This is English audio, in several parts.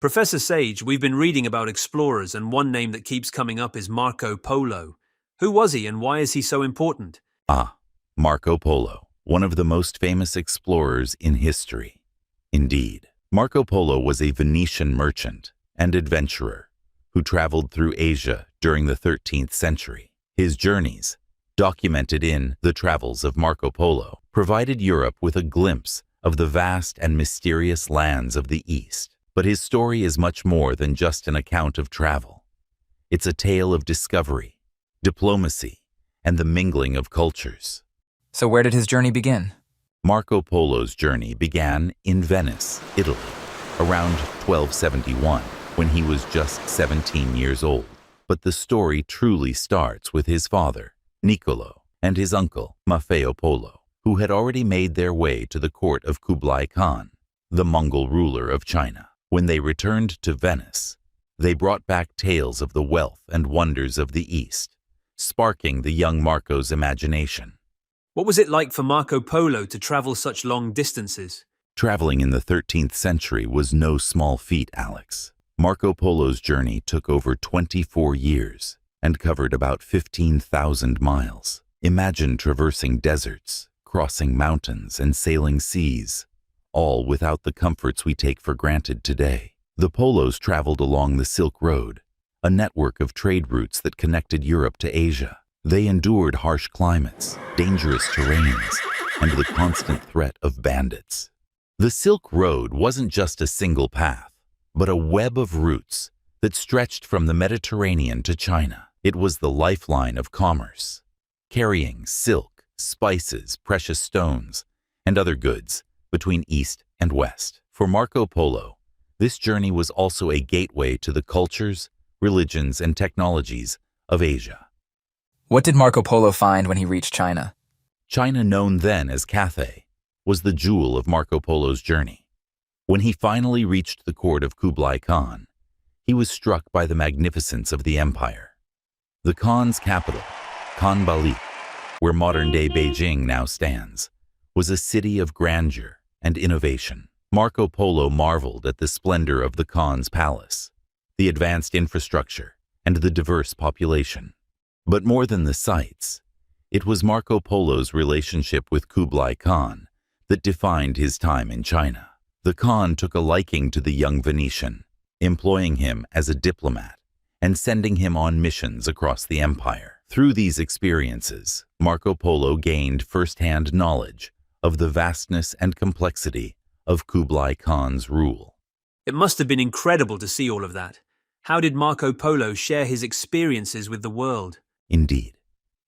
Professor Sage, we've been reading about explorers, and one name that keeps coming up is Marco Polo. Who was he and why is he so important? Marco Polo, one of the most famous explorers in history. Indeed, Marco Polo was a Venetian merchant and adventurer who traveled through Asia during the 13th century. His journeys, documented in The Travels of Marco Polo, provided Europe with a glimpse of the vast and mysterious lands of the East. But his story is much more than just an account of travel. It's a tale of discovery, diplomacy, and the mingling of cultures. So where did his journey begin? Marco Polo's journey began in Venice, Italy, around 1271, when he was just 17 years old. But the story truly starts with his father, Niccolo, and his uncle, Maffeo Polo, who had already made their way to the court of Kublai Khan, the Mongol ruler of China. When they returned to Venice, they brought back tales of the wealth and wonders of the East, sparking the young Marco's imagination. What was it like for Marco Polo to travel such long distances? Traveling in the 13th century was no small feat, Alex. Marco Polo's journey took over 24 years and covered about 15,000 miles. Imagine traversing deserts, crossing mountains, and sailing seas, all without the comforts we take for granted today. The Polos traveled along the Silk Road, a network of trade routes that connected Europe to Asia. They endured harsh climates, dangerous terrains, and the constant threat of bandits. The Silk Road wasn't just a single path, but a web of routes that stretched from the Mediterranean to China. It was the lifeline of commerce, carrying silk, spices, precious stones, and other goods between East and West. For Marco Polo, this journey was also a gateway to the cultures, religions, and technologies of Asia. What did Marco Polo find when he reached China? China, known then as Cathay, was the jewel of Marco Polo's journey. When he finally reached the court of Kublai Khan, he was struck by the magnificence of the empire. The Khan's capital, Khanbali, where modern-day Beijing now stands, was a city of grandeur and innovation. Marco Polo marveled at the splendor of the Khan's palace, the advanced infrastructure, and the diverse population. But more than the sights, it was Marco Polo's relationship with Kublai Khan that defined his time in China. The Khan took a liking to the young Venetian, employing him as a diplomat and sending him on missions across the empire. Through these experiences, Marco Polo gained first-hand knowledge of the vastness and complexity of Kublai Khan's rule. It must have been incredible to see all of that. How did Marco Polo share his experiences with the world? Indeed,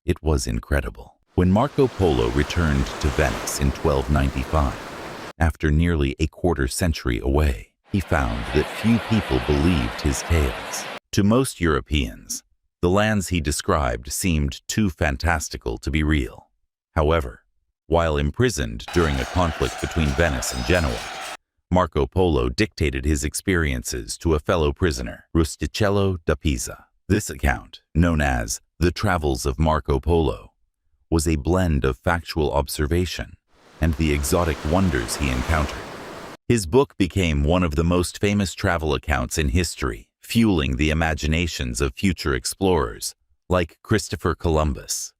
it was incredible. When Marco Polo returned to Venice in 1295, after nearly a quarter-century away, he found that few people believed his tales. To most Europeans, the lands he described seemed too fantastical to be real. However, while imprisoned during a conflict between Venice and Genoa, Marco Polo dictated his experiences to a fellow prisoner, Rustichello da Pisa. This account, known as The Travels of Marco Polo, was a blend of factual observation and the exotic wonders he encountered. His book became one of the most famous travel accounts in history, fueling the imaginations of future explorers like Christopher Columbus.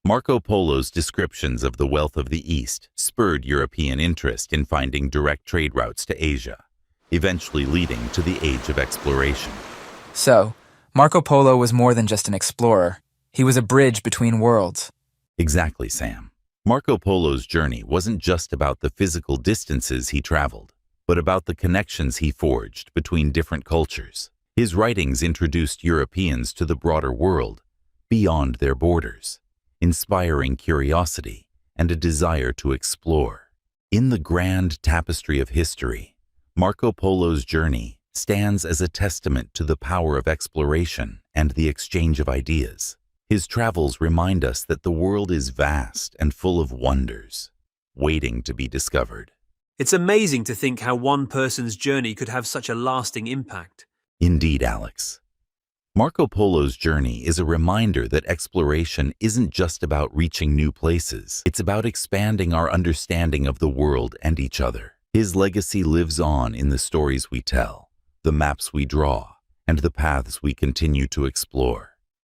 Marco Polo's descriptions of the wealth of the East spurred European interest in finding direct trade routes to Asia, eventually leading to the Age of Exploration. So, Marco Polo was more than just an explorer. He was a bridge between worlds. Exactly, Sam. Marco Polo's journey wasn't just about the physical distances he traveled, but about the connections he forged between different cultures. His writings introduced Europeans to the broader world, beyond their borders, inspiring curiosity and a desire to explore. In the grand tapestry of history, Marco Polo's journey stands as a testament to the power of exploration and the exchange of ideas. His travels remind us that the world is vast and full of wonders, waiting to be discovered. It's amazing to think how one person's journey could have such a lasting impact. Indeed, Alex. Marco Polo's journey is a reminder that exploration isn't just about reaching new places. It's about expanding our understanding of the world and each other. His legacy lives on in the stories we tell, the maps we draw, and the paths we continue to explore.